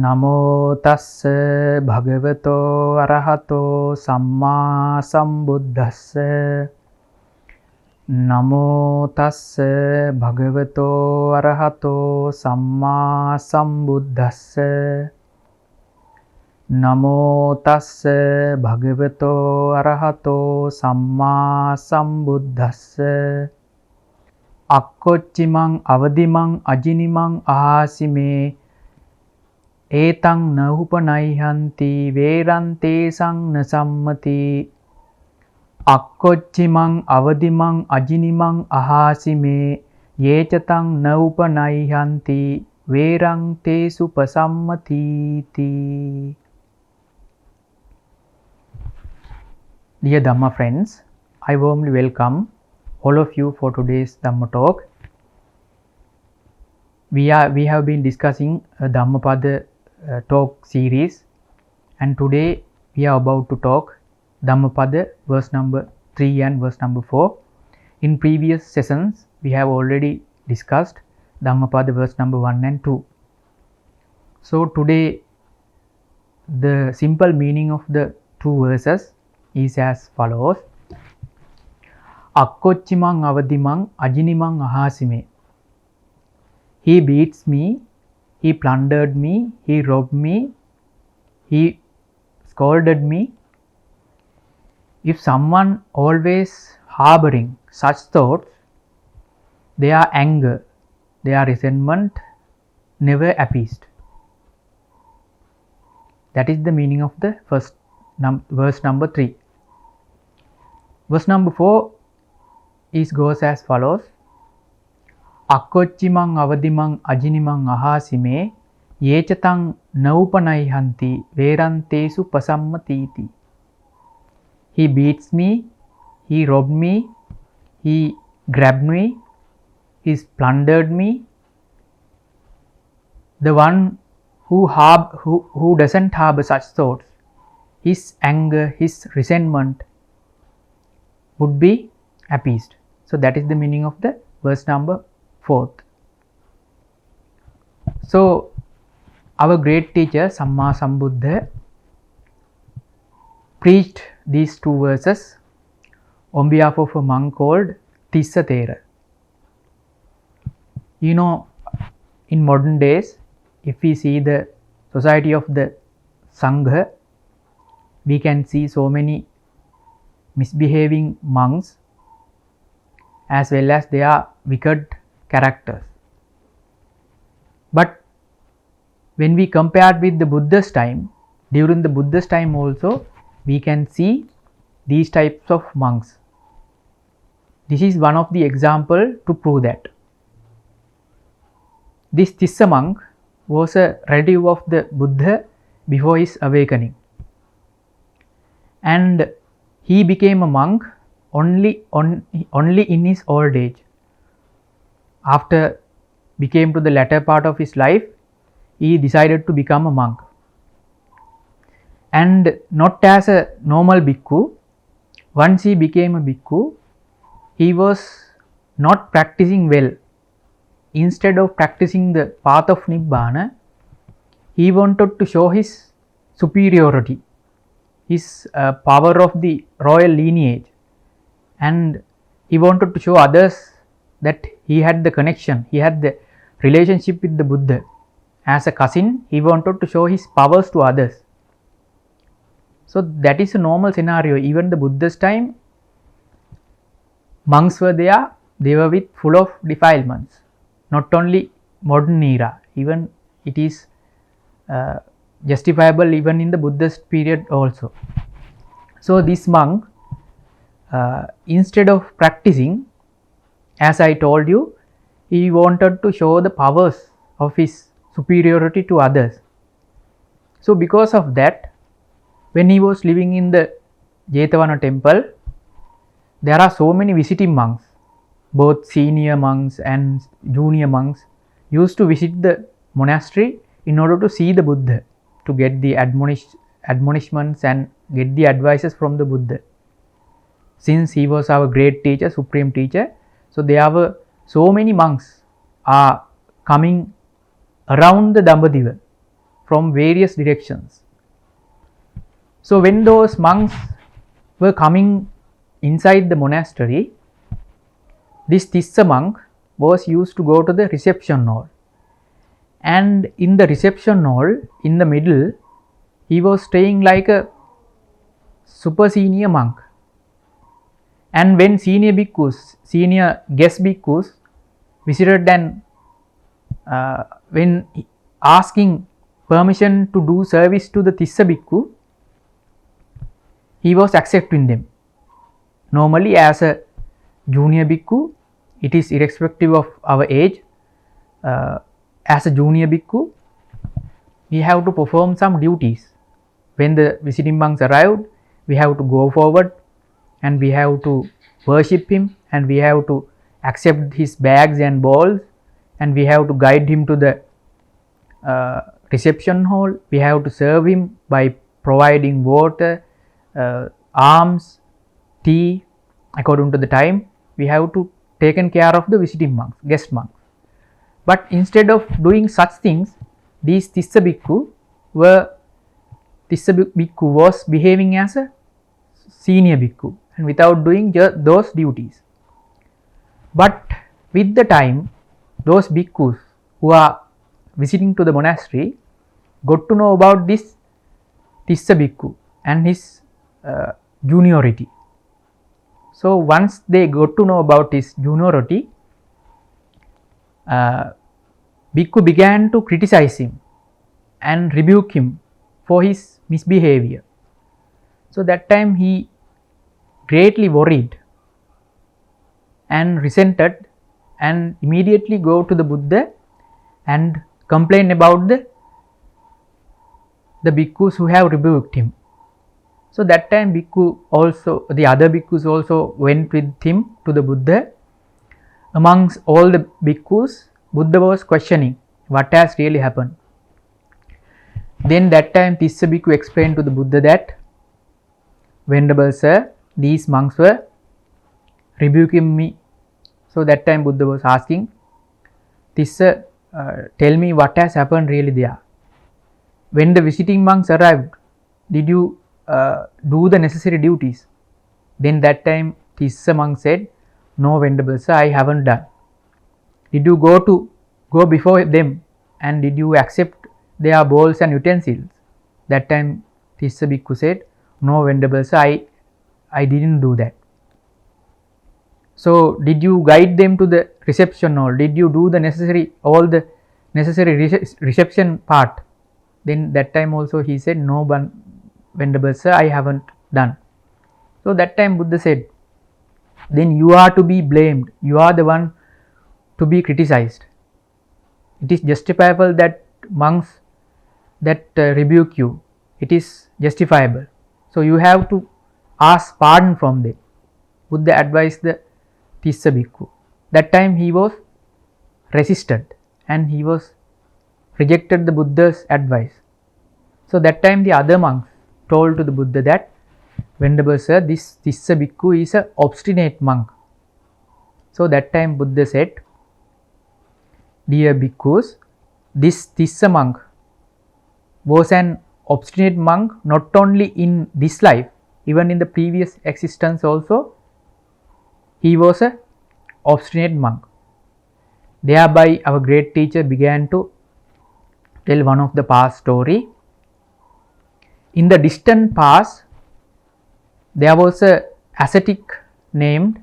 නමෝ තස්ස භගවතෝ අරහතෝ සම්මා සම්බුද්දස්ස නමෝ තස්ස භගවතෝ අරහතෝ සම්මා සම්බුද්දස්ස නමෝ තස්ස භගවතෝ අරහතෝ සම්මා සම්බුද්දස්ස අක්කොච්චිමං අවදිමං අජිනිමං අහාසිමේ ඒතං නහුපනයිහන්ති වේරන්තේ සංන සම්මති අක්කොච්චිමං අවදිමං අජිනිමං අහාසිමේ යේචතං නහුපනයිහන්ති වේරන්තේ සුපසම්මතිති. Dear Dhamma friends, I warmly welcome all of you for today's Dhamma talk. We have been discussing a Dhammapada talk series, and today we are about to talk Dhammapada verse number 3 and verse number 4. In previous sessions we have already discussed Dhammapada verse number 1 and 2. So today the simple meaning of the two verses is as follows. Akkochimang avadimang ajinimang ahasime. He beats me, he plundered me, he robbed me, he scolded me. If someone always harboring such thoughts, their anger, their resentment never appeased. That is the meaning of the first verse number 3. Verse number 4 goes as follows. අක්කොච්චිමං අවදිමං අජිනිමං අහාසිමේ යේචතං නෞපනයිහන්ති වේරන්තේසු පසම්මතීති. He beats me, he robbed me, he grabbed me, he plundered me. The one who doesn't harbor such thoughts, his anger, his resentment would be appeased. So that is the meaning of the verse number 4. So our great teacher Samma Sambuddha preached these two verses on behalf of a monk called Tissa Thero. You know, in modern days, if we see the society of the Sangha, we can see so many misbehaving monks as well as their wicked characters. But when we compare with the Buddha's time, during the Buddha's time also, we can see these types of monks. This is one of the example to prove that. This Tissa monk was a relative of the Buddha before his awakening, and he became a monk only in his old age. After became to the latter part of his life, he decided to become a monk, and not as a normal bhikkhu. Once he became a bhikkhu, he was not practicing well. Instead of practicing the path of Nibbana, he wanted to show his superiority, his power of the royal lineage, and he wanted to show others that he had the connection, he had the relationship with the Buddha. As a cousin, he wanted to show his powers to others. So that is a normal scenario. Even the Buddha's time, monks were there, they were with full of defilements. Not only modern era, even it is justifiable even in the Buddha's period also. So this monk, instead of practicing, as I told you, he wanted to show the powers of his superiority to others. So because of that, when he was living in the Jetavana temple, there are so many visiting monks, both senior monks and junior monks used to visit the monastery in order to see the Buddha, to get the admonishments and get the advices from the Buddha. Since he was our great teacher, supreme teacher, so there were so many monks are coming around the Dhammadeva from various directions. So when those monks were coming inside the monastery, this Tissa monk was used to go to the reception hall, and in the reception hall in the middle he was staying like a super senior monk, and when senior guest bhikkhus visited and when asking permission to do service to the Tissa bhikkhu, he was accepting them. Normally as a junior bhikkhu, it is irrespective of our age, as a junior bhikkhu we have to perform some duties. When the visiting monks arrived, we have to go forward and we have to worship him, and we have to accept his bags and bowls, and we have to guide him to the reception hall. We have to serve him by providing water, alms, tea according to the time. We have to taken care of the visiting monks, guest monks. But instead of doing such things, these Tissa bhikkhu was behaving as a senior bhikkhu and without doing those duties. But with the time, those bhikkhus who are visiting to the monastery got to know about this Tissa bhikkhu and his juniority. So once they got to know about his juniority, bhikkhu began to criticize him and rebuke him for his misbehavior. So that time he greatly worried and resented, and immediately go to the Buddha and complain about the bhikkhus who have rebuked him. So that time the other bhikkhus also went with him to the Buddha. Amongst all the bhikkhus, Buddha was questioning what has really happened. Then that time Tissa bhikkhu explained to the Buddha that, Venerable sir, these monks were rebuking me. So that time Buddha was asking, Tissa, tell me what has happened really there. When the visiting monks arrived, did you do the necessary duties? Then that time Tissa monk said, no Venerable sir, I haven't done. Did you go before them and did you accept their bowls and utensils? That time Tissa bhikkhu said, no Venerable sir, I didn't do that. So did you guide them to the reception hall? Did you do all the necessary reception part? Then that time also he said, no Venerable sir, I haven't done. So that time Buddha said, then you are to be blamed. You are the one to be criticized. It is justifiable that monks that rebuke you. It is justifiable. So you have to ask pardon from them. Buddha advised the Tissa bhikkhu. That time he was resistant and he was rejected the Buddha's advice. So that time the other monks told to the Buddha that, Venerable sir, this Tissa bhikkhu is an obstinate monk. So that time Buddha said, dear bhikkhus, this Tissa monk was an obstinate monk not only in this life, even in the previous existence also, he was an obstinate monk. Thereby our great teacher began to tell one of the past story. In the distant past, there was a ascetic named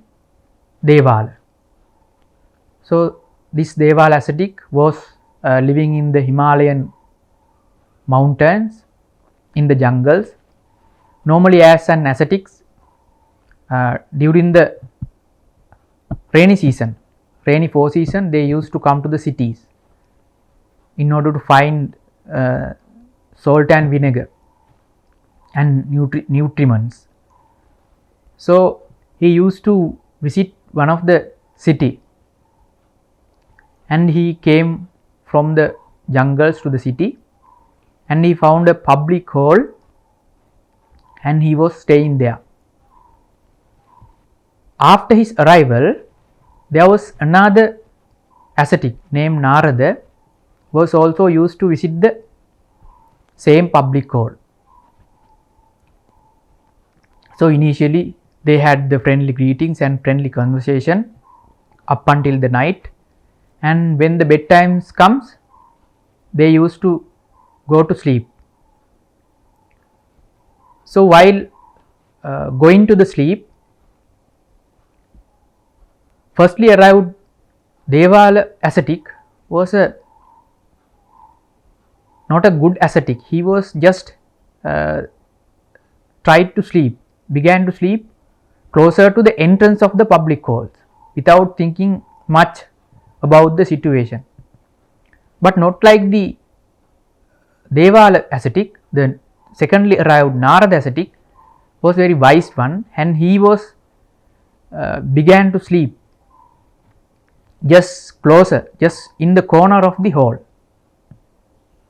Devala. So this Devala ascetic was living in the Himalayan mountains, in the jungles. Normally as an ascetic, during the rainy fall season, they used to come to the cities in order to find salt and vinegar and nutriments. So he used to visit one of the city, and he came from the jungles to the city, and he found a public hall and he was staying there. After his arrival, there was another ascetic named Narada, was also used to visit the same public hall. So initially they had the friendly greetings and friendly conversation up until the night, and when the bedtime comes, they used to go to sleep. So while going to the sleep, firstly arrived Devala ascetic was not a good ascetic. He was just tried to sleep, began to sleep closer to the entrance of the public halls without thinking much about the situation. But not like the Devala ascetic, the secondly arrived Narada ascetic was very wise one, and he was began to sleep just closer, just in the corner of the hall,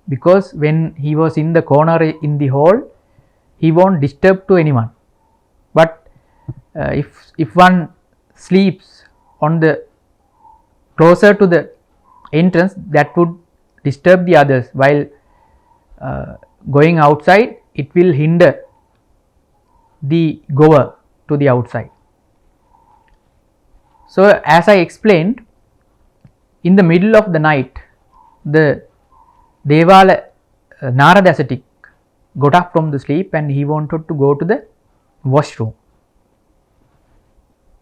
because when he was in the corner in the hall, he won't disturb to anyone. But if one sleeps on the closer to the entrance, that would disturb the others. While going outside, it will hinder the goer to the outside. So as I explained, in the middle of the night, the Devala Narada ascetic got up from the sleep and he wanted to go to the washroom.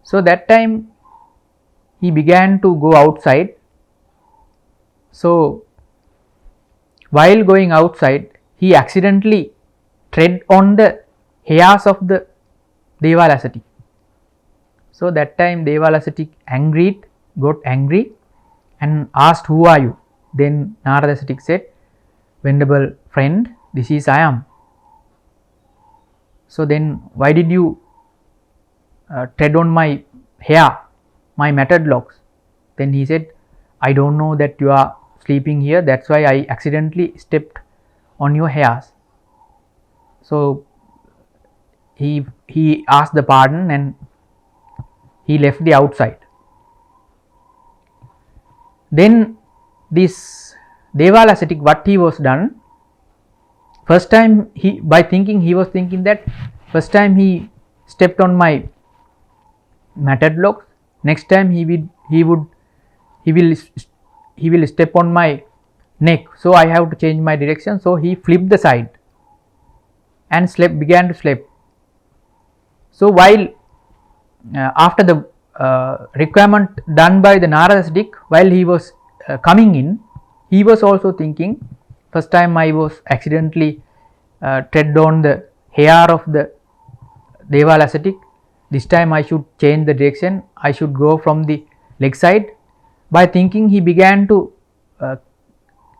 So that time he began to go outside. So while going outside, he accidentally tread on the hairs of the Devala ascetic. So that time Devala ascetic got angry and asked, "Who are you?" Then Narada ascetic said, "Venerable friend, this is I am." So then, "Why did you tread on my hair, my matted locks?" Then he said, "I don't know that you are sleeping here, that's why I accidentally stepped on your hairs." So he asked the pardon and he left the outside. Then this Devala ascetic, what he was done, first time he was thinking that first time he stepped on my matted locks, next time he will step on my neck, so I have to change my direction. So he flipped the side and began to sleep. So while after the requirement done by the Narada ascetic, while he was coming in, he was also thinking, first time I was accidentally tread on the hair of the Devala ascetic, this time I should change the direction, I should go from the leg side. By thinking, he began to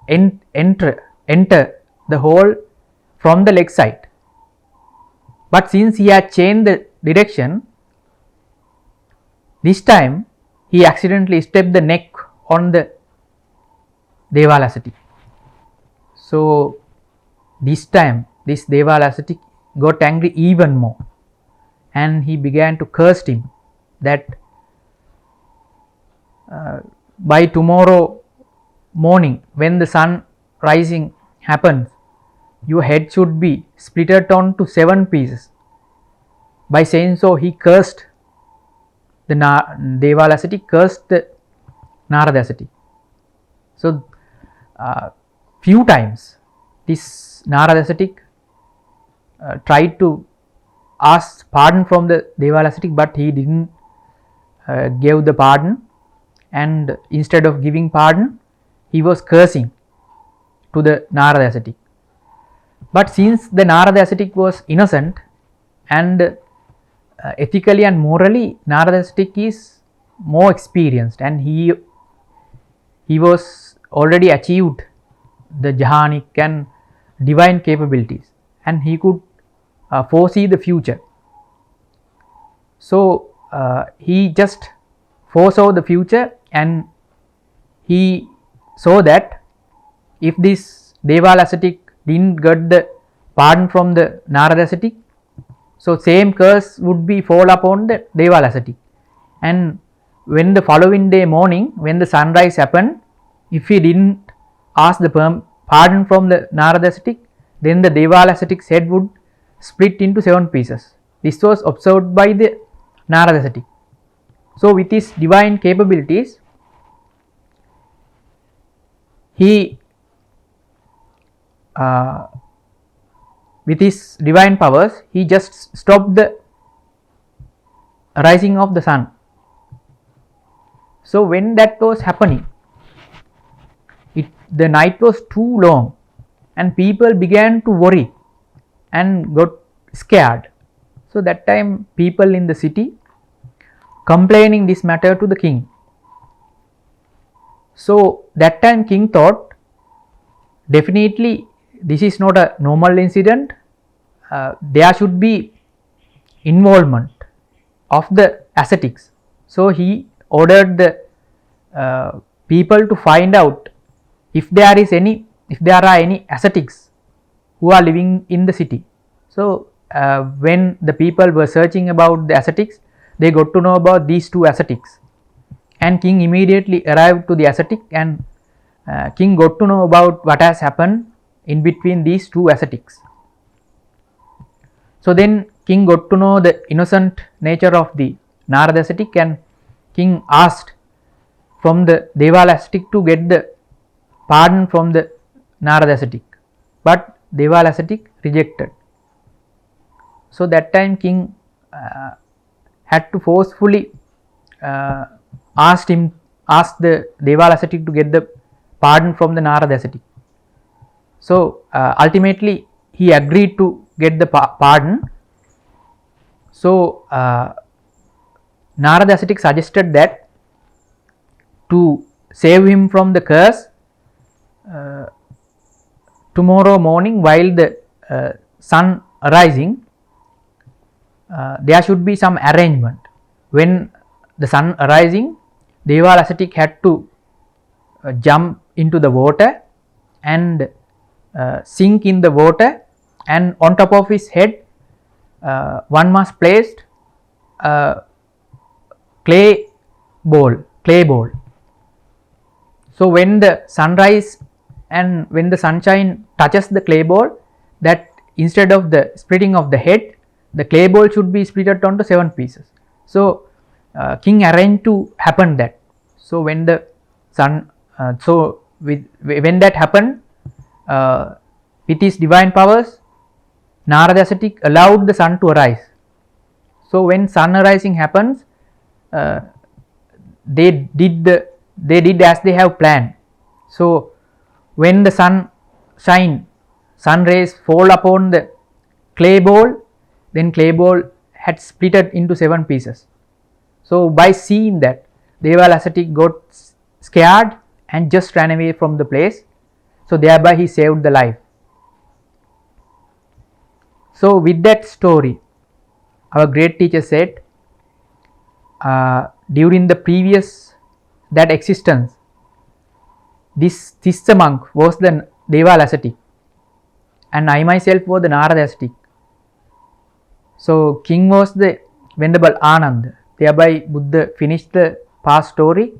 enter the hole from the leg side. But since he had changed the direction, this time he accidentally stepped the neck on the Devala ascetic. So this time this Devala ascetic got angry even more, and he began to curse him that by tomorrow morning, when the sun rising happens, your head should be splitted on to 7 pieces. By saying so, he cursed the Devala ascetic, cursed the Narada ascetic. So few times this Narada ascetic tried to ask pardon from the Devala ascetic, but he didn't give the pardon, and instead of giving pardon, he was cursing to the Narada ascetic. But since the Narada ascetic was innocent and ethically and morally, Narada ascetic is more experienced, and he was already achieved the jhanic and divine capabilities, and he could foresee the future. So he just foresaw the future, and he saw that if this Devala ascetic didn't get the pardon from the Narada ascetic, so same curse would be fall upon the Devala ascetic. And when the following day morning, when the sunrise happened, if he didn't ask the pardon from the Narada ascetic, then the Devala ascetic's head would split into 7 pieces. This was observed by the Narada ascetic. So with his divine capabilities, he with his divine powers, he just stopped the rising of the sun. So when that was happening, the night was too long and people began to worry and got scared. So that time people in the city complaining this matter to the king. So that time king thought, definitely this is not a normal incident, there should be involvement of the ascetics. So he ordered the people to find out if there are any ascetics who are living in the city. So when the people were searching about the ascetics, they got to know about these 2 ascetics, and king immediately arrived to the ascetic, and king got to know about what has happened in between these 2 ascetics. So then king got to know the innocent nature of the Narada ascetic, and king asked from the Devala ascetic to get the pardon from the Narada ascetic, but Devala ascetic rejected. So that time king had to forcefully ask the Devala ascetic to get the pardon from the Narada ascetic. So ultimately he agreed to get the pardon. So Narada ascetic suggested that to save him from the curse, tomorrow morning while the sun arising, there should be some arrangement. When the sun arising, Devala ascetic had to jump into the water and sink in the water, and on top of his head one must place a clay ball. So when the sunrise and when the sunshine touches the clay ball, that instead of the splitting of the head, the clay ball should be split onto 7 pieces. So king arranged to happen that. So when the sun, when that happened, with his divine powers, Narada ascetic allowed the sun to arise. So when sun arising happens, they did as they have planned. So when the sun rays fall upon the clay ball, then clay ball had splitted into 7 pieces. So by seeing that, Devala ascetic got scared and just ran away from the place. So thereby he saved the life. So with that story, our great teacher said, during the previous that existence, this Tissa monk was the Devala ascetic, and I myself was the Narada ascetic. So king was the Venerable Ananda. Thereby Buddha finished the past story,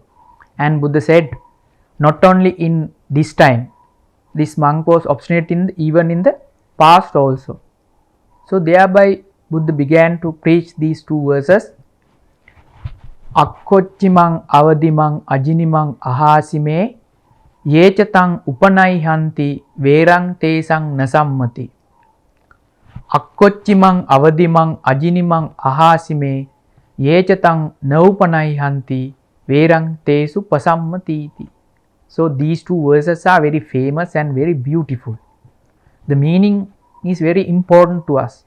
and Buddha said, not only in this time, this monk was obstinate even in the past also. So thereby Buddha began to preach these 2 verses. Akkochimang avadimang ajinimang ahasime yechatang upanaihanti verang tesang nasammati. Akkochimang avadimang ajinimang ahasime yechatang naupanaihanti verang tesu pasammatiti. So these 2 verses are very famous and very beautiful. The meaning is very important to us.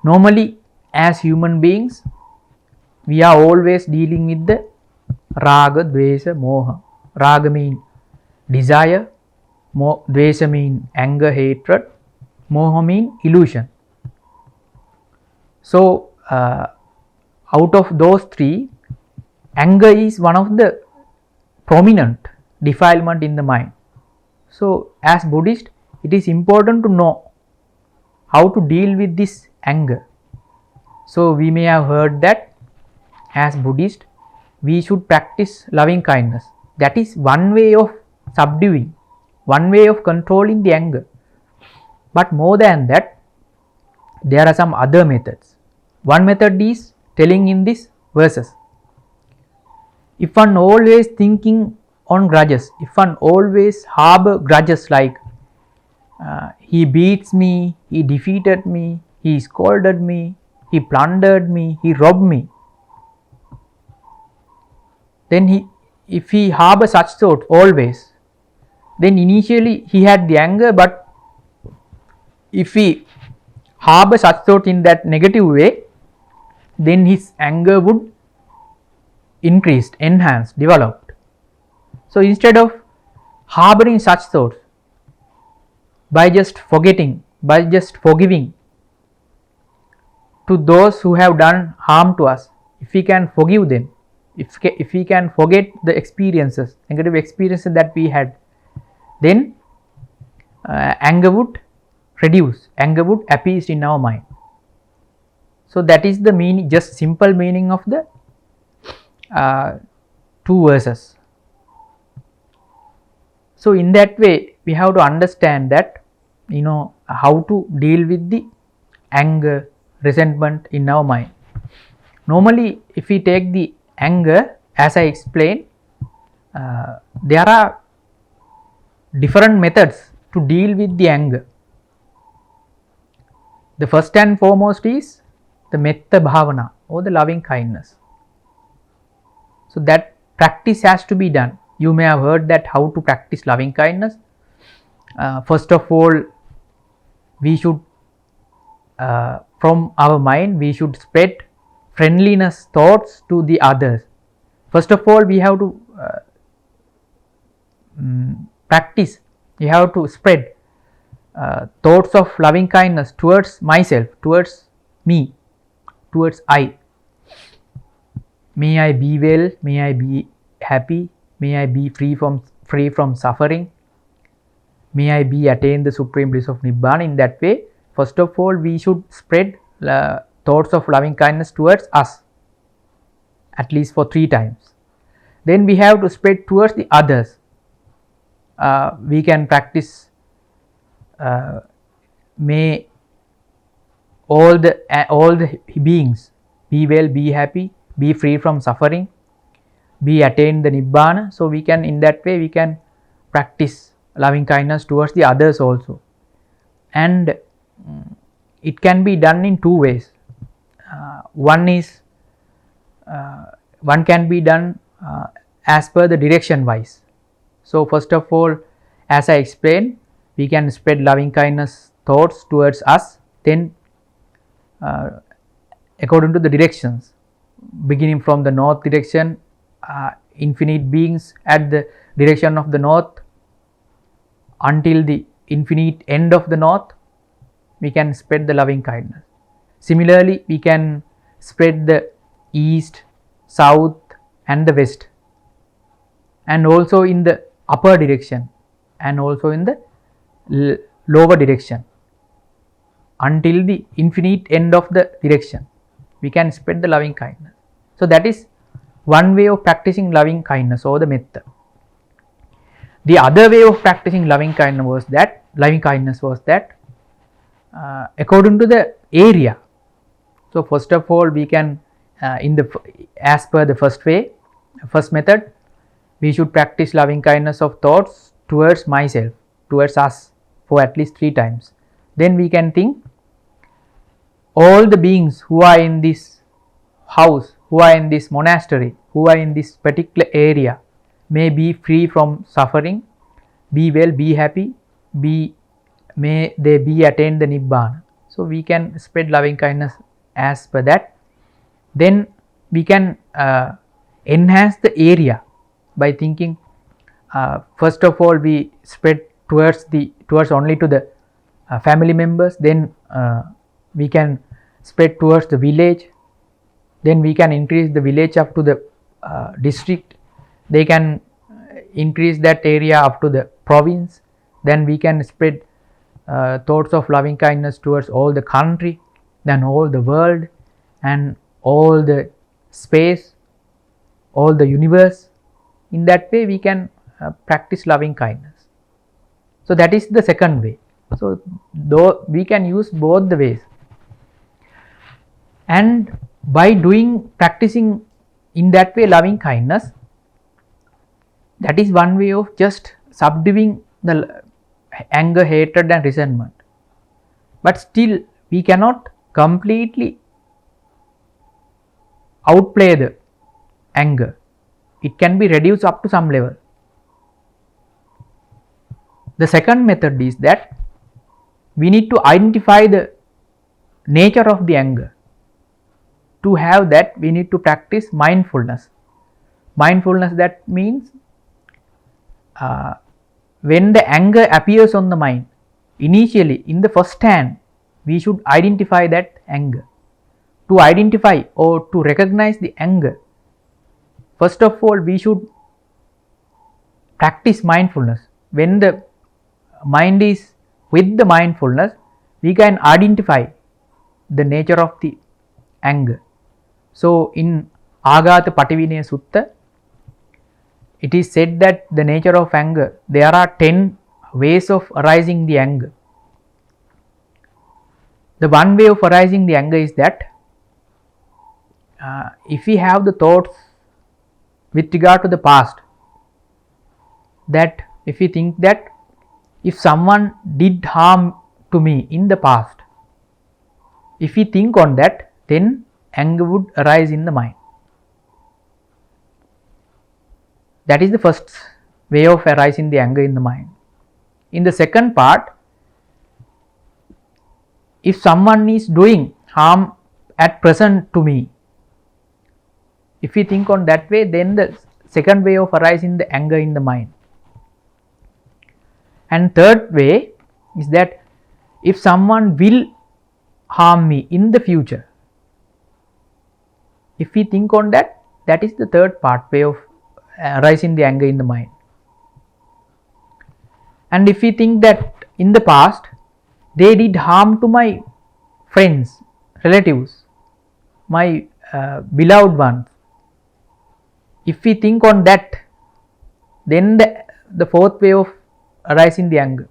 Normally, as human beings, we are always dealing with the raga, dvesa, moha. Raga means desire, dvesa means anger, hatred, moha means illusion. So out of those 3, anger is one of the prominent defilement in the mind. So as Buddhist, it is important to know how to deal with this anger. So we may have heard that as Buddhist, we should practice loving kindness. That is one way of subduing one way of controlling the anger. But more than that, there are some other methods. One method is telling in this verses. If one always thinking on grudges, if one always harbor grudges like he beats me, he defeated me, he scolded me, he plundered me, he robbed me, then if he harbor such thoughts always, then initially he had the anger, but if he harbor such thought in that negative way, then his anger would increased, enhanced, developed. So instead of harboring such thoughts, by just forgetting, by just forgiving to those who have done harm to us, if we can forgive them, if we can forget the experiences, negative experiences that we had, then anger would reduce, anger would appease in our mind. So that is the meaning, just simple meaning of the two verses. So in that way we have to understand that, how to deal with the anger, resentment in our mind. Normally if we take the anger, as I explained, there are different methods to deal with the anger. The first and foremost is the metta bhavana, or the loving kindness. So that practice has to be done. You may have heard that how to practice loving kindness. First of all, we should from our mind we should spread friendliness thoughts to the others. First of all, we have to practice, we have to spread thoughts of loving kindness towards myself, towards me, towards I. May I be well, may I be happy, may I be free from suffering, may I be attain the supreme bliss of Nibbana. In that way, first of all, we should spread thoughts of loving kindness towards us, at least for 3 times. Then we have to spread towards the others. We can practice may all the beings be well, be happy, be free from suffering, be attain the Nibbana. So we can, in that way we can practice loving kindness towards the others also. And it can be done in 2 ways. One can be done as per the direction wise. So first of all, as I explained, we can spread loving kindness thoughts towards us, then according to the directions, beginning from the north direction, infinite beings at the direction of the north until the infinite end of the north, we can spread the loving kindness. Similarly, we can spread the east, south and the west, and also in the upper direction and also in the lower direction until the infinite end of the direction, we can spread the loving kindness. So that is one way of practicing loving kindness, or the metta. The other way of practicing loving kindness was that according to the area. So first of all, we can as per the first method, we should practice loving kindness of thoughts towards myself, towards us, for at least 3 times. Then we can think all the beings who are in this house, who are in this monastery, who are in this particular area may be free from suffering, be well, be happy, may they be attain the Nibbana. So we can spread loving kindness as per that. Then we can enhance the area by thinking, first of all we spread towards only to the family members, then we can spread towards the village, then we can increase the village up to the district, they can increase that area up to the province, then we can spread thoughts of loving kindness towards all the country, then all the world and all the space, all the universe. In that way we can practice loving kindness. So that is the second way. So though we can use both the ways, and by practicing in that way loving kindness, that is one way of just subduing the anger, hatred and resentment. But still we cannot completely outplay the anger. It can be reduced up to some level. The second method is that we need to identify the nature of the anger. To have that, we need to practice mindfulness. Mindfulness, that means when the anger appears on the mind, initially in the first hand, we should identify that anger. To identify or to recognize the anger, first of all we should practice mindfulness. When the mind is with the mindfulness, we can identify the nature of the anger. So in Agata Pativinaya Sutta, it is said that the nature of anger, there are 10 ways of arising the anger. The one way of arising the anger is that if we have the thoughts with regard to the past, that if we think that if someone did harm to me in the past, if we think on that, then anger would arise in the mind. That is the first way of arising the anger in the mind. In the second part, if someone is doing harm at present to me, if we think on that way, then the second way of arising the anger in the mind. And third way is that if someone will harm me in the future, if we think on that, that is the third part way of arising the anger in the mind. And if we think that in the past they did harm to my friends, relatives, my beloved ones, if we think on that, then the fourth way of arising the anger.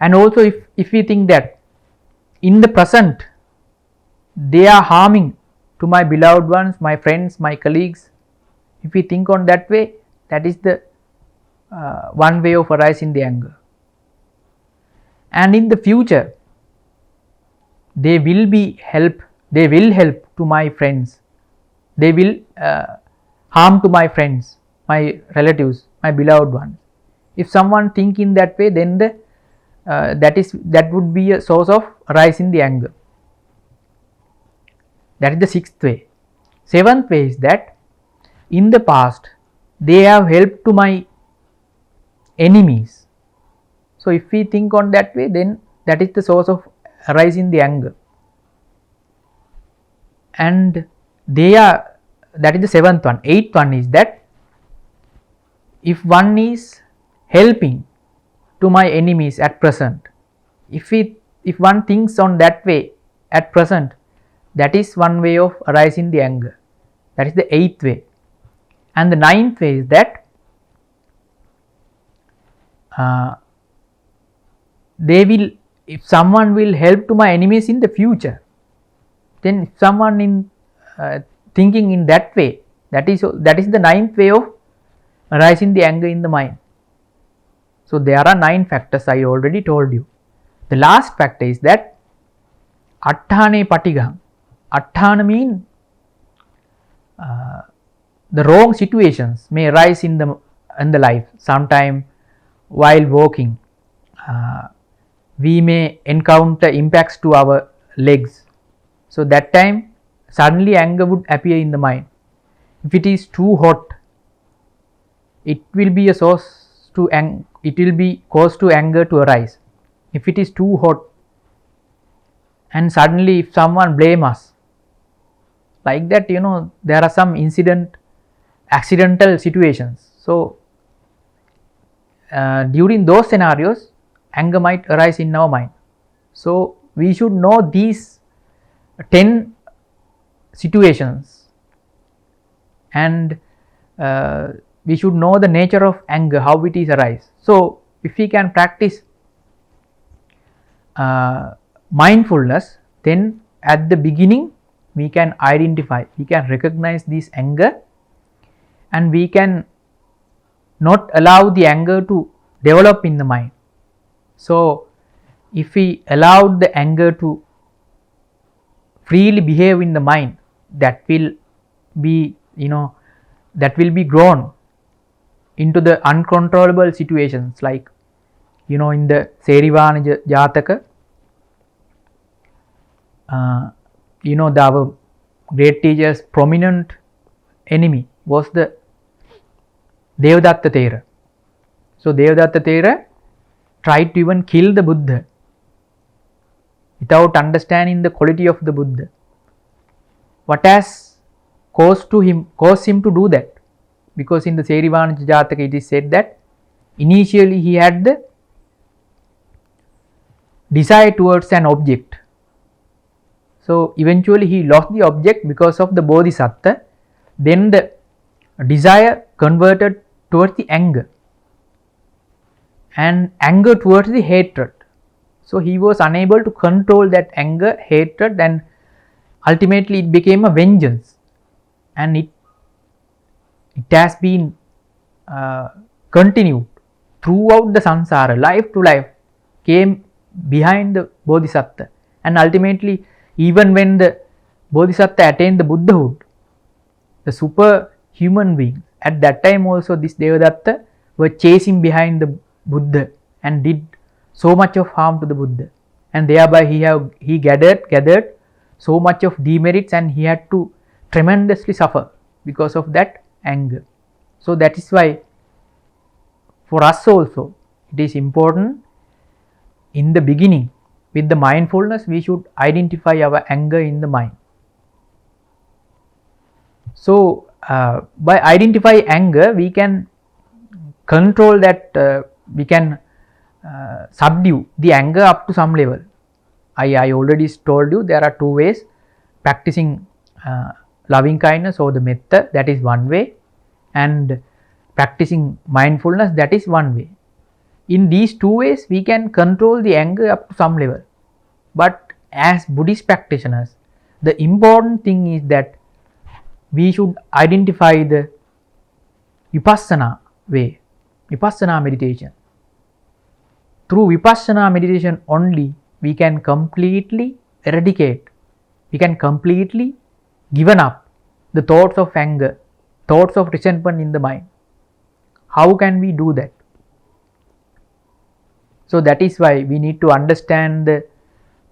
And also if we think that in the present they are harming to my beloved ones, my friends, my colleagues, if we think on that way, that is the one way of arising the anger. And in the future they will help to my friends, they will harm to my friends, my relatives, my beloved ones. If someone think in that way, then that would be a source of arising the anger. That is the sixth way. Seventh way is that in the past they have helped to my enemies. So if we think on that way, then that is the source of arising the anger. And that is the seventh one. Eighth one is that if one is helping to my enemies at present, if one thinks on that way at present, that is one way of arising the anger. That is the eighth way. And the ninth way is that if someone will help to my enemies in the future, then if someone thinking in that way, that is the ninth way of arising the anger in the mind. So there are 9 factors I already told you. The last factor is that atthane patigam. Atthana means the wrong situations may arise in the life. Sometime while walking, we may encounter impacts to our legs. So that time suddenly anger would appear in the mind. If it is too hot, it will be a source to it will be cause to anger to arise. If it is too hot, and suddenly if someone blame us, like that, there are some accidental situations. So during those scenarios, anger might arise in our mind. So we should know these 10 situations, and we should know the nature of anger, how it is arise. So if we can practice mindfulness, then at the beginning we can identify, we can recognize this anger, and we can not allow the anger to develop in the mind. So if we allowed the anger to freely behave in the mind, that will be, that will be grown into the uncontrollable situations, like in the Serivana Jataka, our great teacher's prominent enemy was the Devadatta Thero. So Devadatta Thero tried to even kill the Buddha without understanding the quality of the Buddha. What has caused him to do that? Because in the Serivana Jataka it is said that initially he had the desire towards an object. So eventually he lost the object because of the Bodhisattva. Then the desire converted towards the anger, and anger towards the hatred. So he was unable to control that anger, hatred, and ultimately it became a vengeance, and it has been continued throughout the samsara, life to life, came behind the Bodhisattva, and ultimately even when the Bodhisattva attained the Buddhahood, the superhuman being, at that time also this Devadatta were chasing behind the Buddha and did so much of harm to the Buddha, and thereby he gathered so much of demerits, and he had to tremendously suffer because of that anger. So that is why for us also it is important in the beginning with the mindfulness we should identify our anger in the mind. So by identifying anger we can control that, we can subdue the anger up to some level. I already told you there are two ways: practicing loving kindness or the metta, that is one way, and practicing mindfulness, that is one way. In these two ways we can control the anger up to some level. But as Buddhist practitioners, the important thing is that we should identify the Vipassana way, Vipassana meditation. Through Vipassana meditation only we can completely eradicate, we can completely given up the thoughts of anger, thoughts of resentment in the mind. How can we do that? So that is why we need to understand the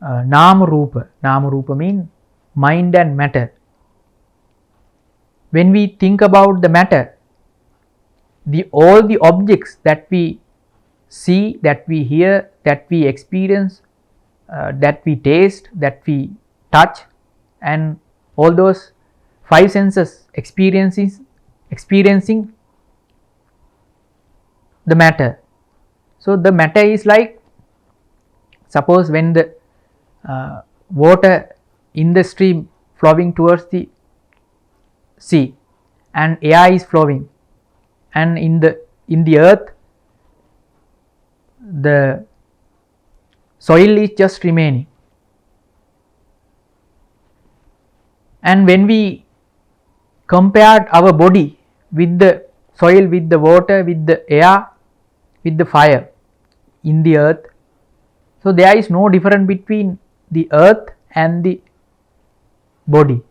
Nama Rupa. Nama Rupa means mind and matter. When we think about the matter, all the objects that we see, that we hear, that we experience, that we taste, that we touch, and all those five senses experiencing the matter. So the matter is like, suppose when the water in the stream flowing towards the sea, and air is flowing, and in the earth the soil is just remaining. And when we compared our body with the soil, with the water, with the air, with the fire in the earth, so there is no difference between the earth and the body.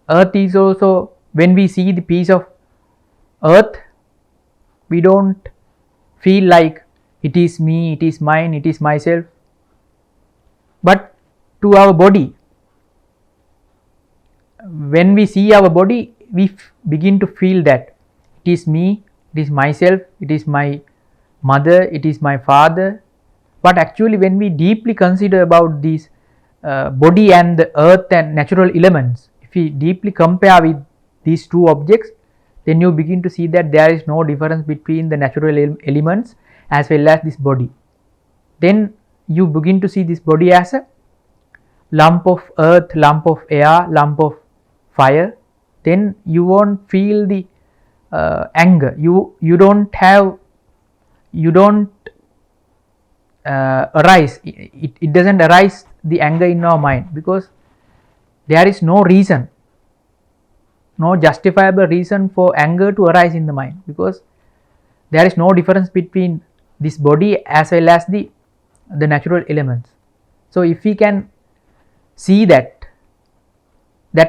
Earth is also, when we see the piece of earth, we don't feel like it is me, it is mine, it is myself. But to our body, when we see our body, we begin to feel that it is me, it is myself, it is my mother, it is my father. But actually when we deeply consider about these body and the earth and natural elements, if we deeply compare with these two objects, then you begin to see that there is no difference between the natural elements as well as this body. Then you begin to see this body as a lump of earth, lump of air, lump of fire. Then you won't feel the anger. You don't arise, it doesn't arise the anger in our mind, because there is no reason, no justifiable reason for anger to arise in the mind, because there is no difference between this body as well as the natural elements. So if we can see that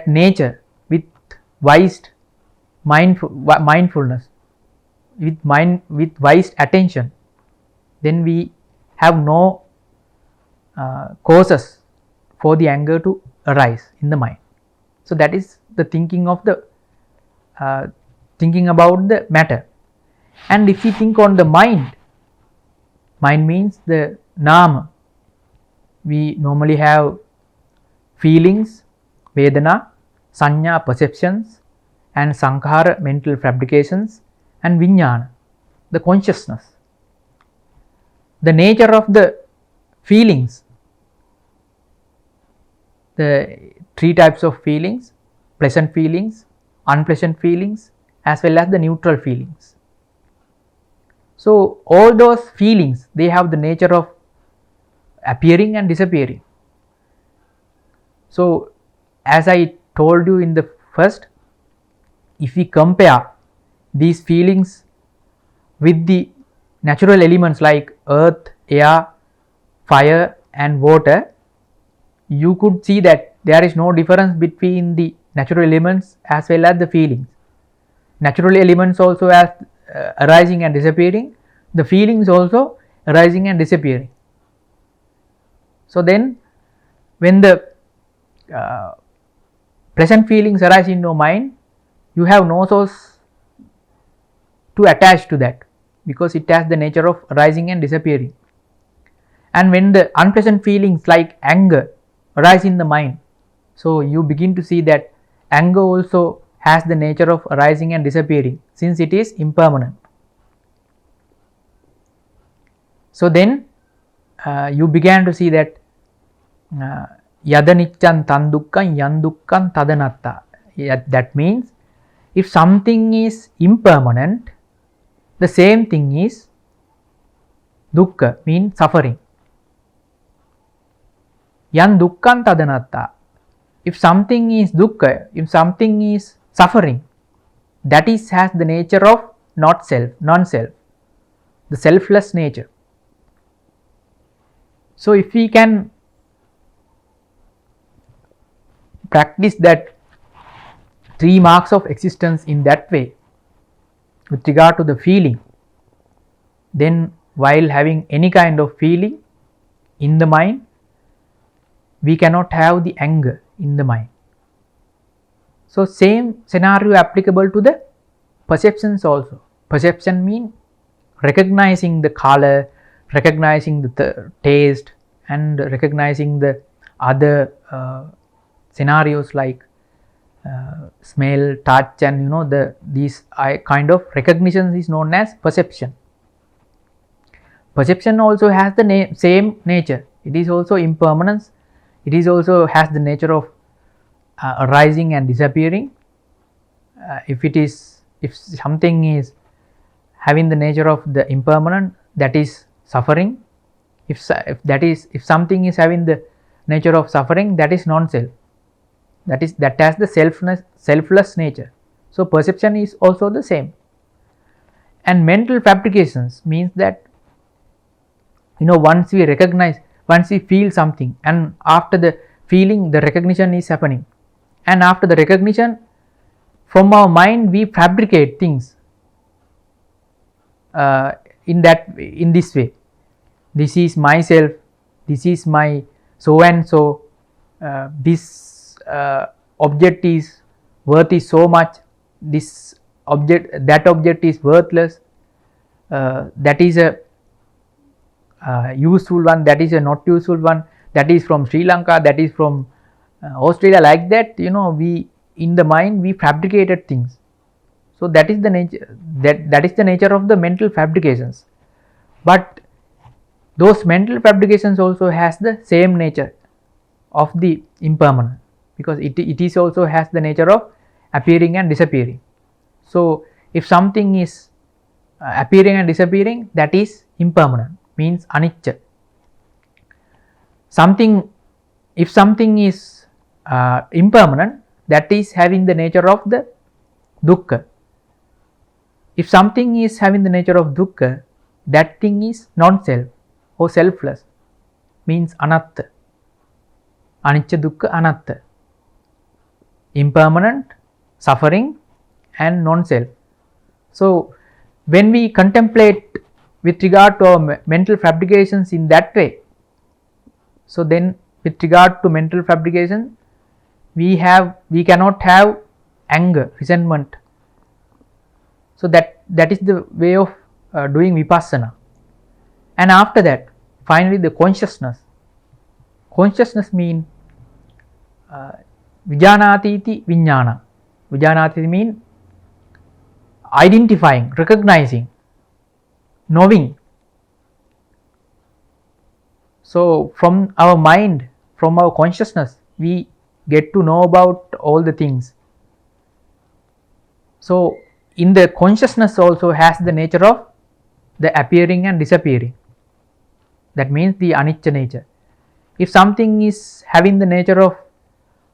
nature with wise mindfulness, with wise attention, then we have no causes for the anger to arise in the mind. So that is the thinking of the thinking about the matter. And if we think on the mind means the nama. We normally have feelings, vedana, sanya, perceptions, and sankhara, mental fabrications, and vijnana, the consciousness. The nature of the feelings, the three types of feelings: pleasant feelings, unpleasant feelings, as well as the neutral feelings. So all those feelings, they have the nature of appearing and disappearing. So as I told you in the first, if we compare these feelings with the natural elements like earth, air, fire and water, you could see that there is no difference between the natural elements as well as the feelings. Natural elements also as arising and disappearing, the feelings also arising and disappearing. So then when the pleasant feelings arise in your mind, you have no source to attach to that, because it has the nature of arising and disappearing. And when the unpleasant feelings like anger arise in the mind, so you begin to see that anger also has the nature of arising and disappearing, since it is impermanent. So then you began to see that yadaniccan tandukkan yandukkan tadanatta. That means if something is impermanent, the same thing is dukkha, means suffering. Yan dukkan tadanatta. If something is dukkha, if something is suffering, that is has the nature of not self, non-self, the selfless nature. So if we can practice that 3 marks of existence in that way with regard to the feeling, then while having any kind of feeling in the mind, we cannot have the anger in the mind. So same scenario applicable to the perceptions also. Perception means recognizing the color, recognizing the taste, and recognizing the other scenarios like smell, touch, and these kind of recognition is known as perception. Perception also has the same nature. It is also impermanence. It is also has the nature of arising and disappearing. If something is having the nature of the impermanent, that is suffering. If something is having the nature of suffering, that is non-self. That has the selfless nature. So perception is also the same. And mental fabrications means that once we feel something, and after the feeling, the recognition is happening, and after the recognition, from our mind we fabricate things in this way. This is myself, this is my so and so, this object is worth is so much, that object is worthless, that is a useful one, that is a not useful one, that is from Sri Lanka, that is from Australia, like that. We in the mind we fabricated things. So that is the nature, that is the nature of the mental fabrications. But those mental fabrications also has the same nature of the impermanent, because it is also has the nature of appearing and disappearing. So if something is appearing and disappearing, that is impermanent, means anicca. something, if something is impermanent, that is having the nature of the dukkha. If something is having the nature of dukkha, that thing is non-self or selfless, means anatta. Anicca, dukkha, anatta. Impermanent, suffering and non-self. So when we contemplate with regard to our mental fabrications in that way, so then with regard to mental fabrication, we cannot have anger, resentment. So that is the way of doing vipassana. And after that, finally the consciousness. Consciousness means vijanati iti viññāna. Vijanati mean identifying, recognizing, knowing. So from our mind, from our consciousness, we get to know about all the things. So in the consciousness also has the nature of the appearing and disappearing. That means the anicca nature. If something is having the nature of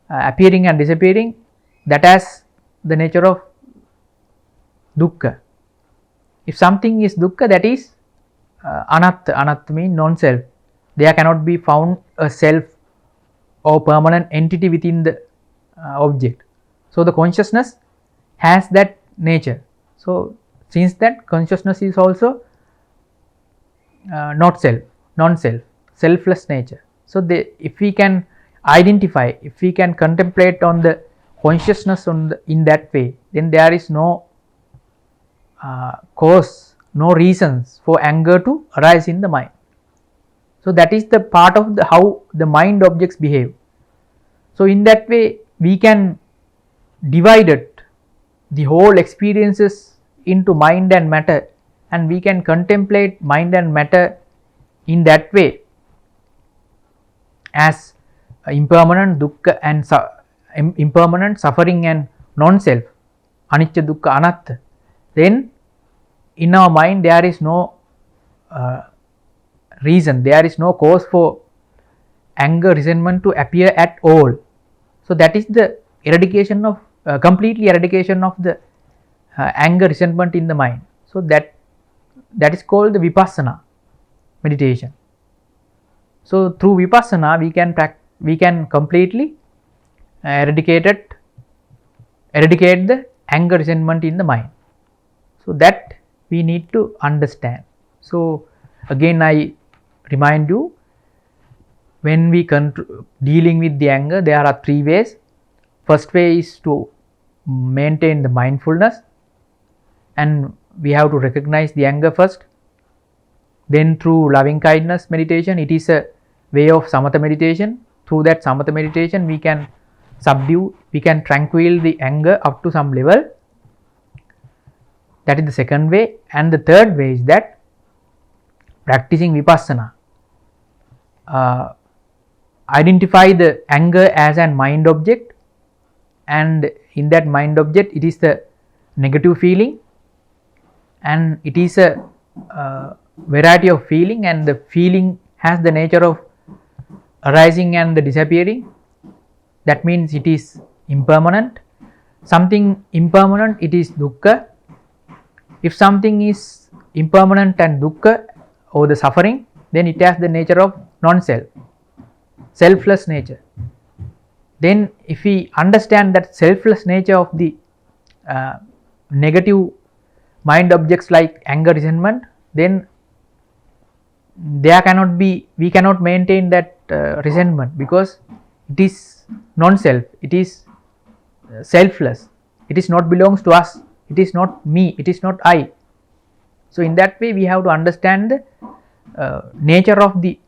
appearing and disappearing, that has the nature of dukkha. If something is dukkha, that is anatta. Anatta means non-self. There cannot be found a self or permanent entity within the object. So the consciousness has that nature. So since that consciousness is also not self, non-self, selfless nature. So if we can identify, if we can contemplate on the consciousness in that way, then there is no cause, no reasons for anger to arise in the mind. So that is the part of how the mind objects behave. So in that way we can divide it, the whole experiences into mind and matter, and we can contemplate mind and matter in that way as impermanent, dukkha and impermanent, suffering and non-self, anicca, dukkha, anatta. Then in our mind there is no reason, there is no cause for anger, resentment to appear at all. So that is the eradication of completely eradication of the anger, resentment in the mind. So that is called the vipassana meditation. So through vipassana we can completely eradicate the anger, resentment in the mind. So that we need to understand. So again I remind you, when we dealing with the anger, there are three ways. First way is to maintain the mindfulness, and we have to recognize the anger first. Then through loving kindness meditation, it is a way of samatha meditation. Through that samatha meditation we can subdue, we can tranquil the anger up to some level. That is the second way. And the third way is that practicing vipassana, identify the anger as a mind object, and in that mind object it is the negative feeling, and it is a variety of feeling, and the feeling has the nature of arising and the disappearing. That means it is impermanent. Something impermanent, it is dukkha. If something is impermanent and dukkha or the suffering, then it has the nature of non-self, selfless nature. Then if we understand that selfless nature of the negative mind objects like anger, resentment, then we cannot maintain that resentment, because it is non-self, it is selfless, it is not belongs to us, it is not me, it is not I. So in that way we have to understand the nature of the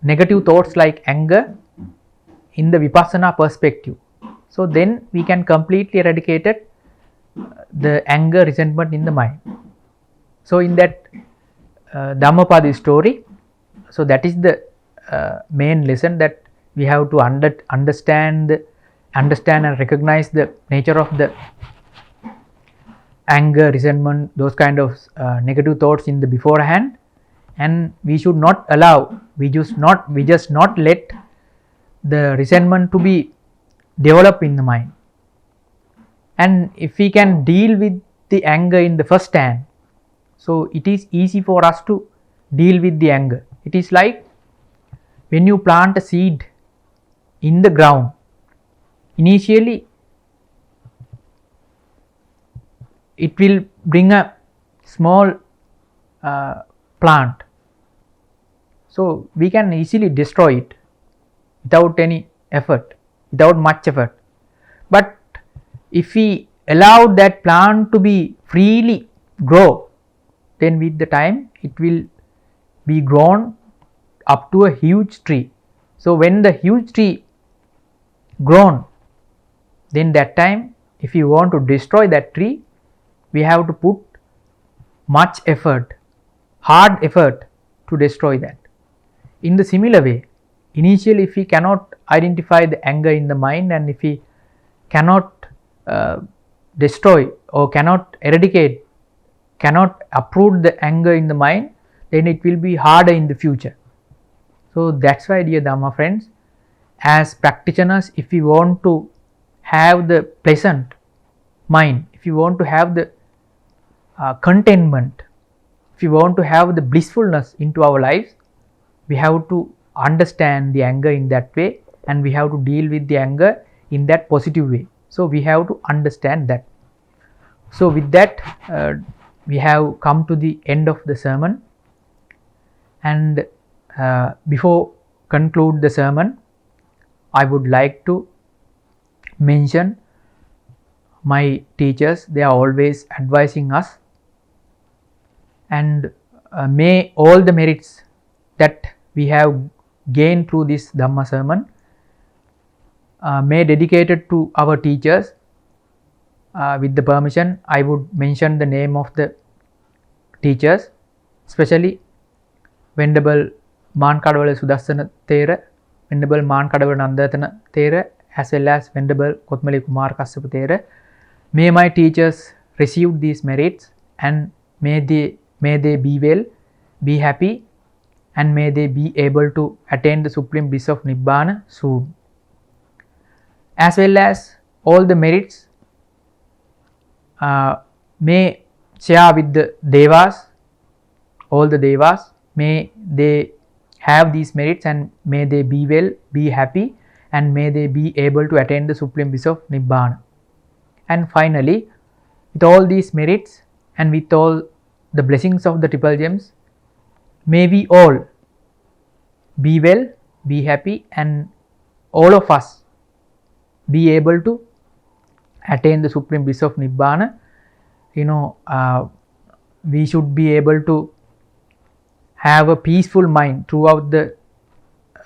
negative thoughts like anger in the vipassana perspective. So then we can completely eradicate the anger, resentment in the mind. So in that Dhammapada story, so that is the main lesson, that we have to understand and recognize the nature of the anger, resentment, those kind of negative thoughts in the beforehand, and we should not allow We just not let the resentment to be developed in the mind. And if we can deal with the anger in the first hand, so it is easy for us to deal with the anger. It is like when you plant a seed in the ground, initially it will bring a small plant, so we can easily destroy it without any effort, without much effort. But if we allow that plant to be freely grow, then with the time it will be grown up to a huge tree. So when the huge tree grown, then that time if you want to destroy that tree, we have to put much effort, hard effort to destroy that. In the similar way, initially if we cannot identify the anger in the mind, and if we cannot destroy or cannot eradicate, cannot uproot the anger in the mind, then it will be harder in the future. So that's why, dear Dhamma friends, as practitioners, if we want to have the pleasant mind, if you want to have the contentment, if you want to have the blissfulness into our lives, we have to understand the anger in that way, and we have to deal with the anger in that positive way. So we have to understand that. So with that, we have come to the end of the sermon, and before conclude the sermon, I would like to mention my teachers. They are always advising us, and may all the merits that we have gained through this Dhamma sermon may dedicated to our teachers. With the permission, I would mention the name of the teachers, especially Venerable Mankadawala Sudassana Thero, Venerable Mankadawala Nandathana Thero, as well as Venerable Kothmali Kumar Kassapa Thero. May my teachers receive these merits, and may they be well, be happy, and may they be able to attain the supreme bliss of Nibbana soon. As well as all the merits may share with the Devas, all the Devas, may they have these merits, and may they be well, be happy, and may they be able to attain the supreme bliss of Nibbana. And finally, with all these merits and with all the blessings of the Triple Gems, may we all be well, be happy, and all of us be able to attain the supreme bliss of Nibbana. We should be able to have a peaceful mind throughout the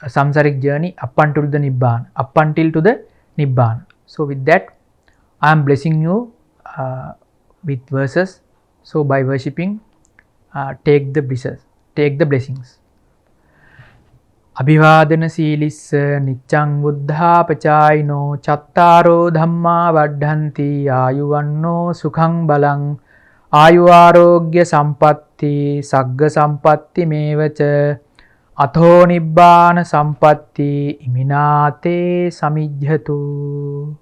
samsaric journey up until the Nibbana. So with that, I am blessing you with verses. So by worshipping, take the blessings. Abhivadana Silissa Niccang Buddha Pachayino Chattaro Dhamma Vaddhanti Ayuvanno Sukhang Balang Ayuarogya Sampatti Sagga Sampatti Mevacha Atho Nibbana Sampatti Iminate Samijhatu.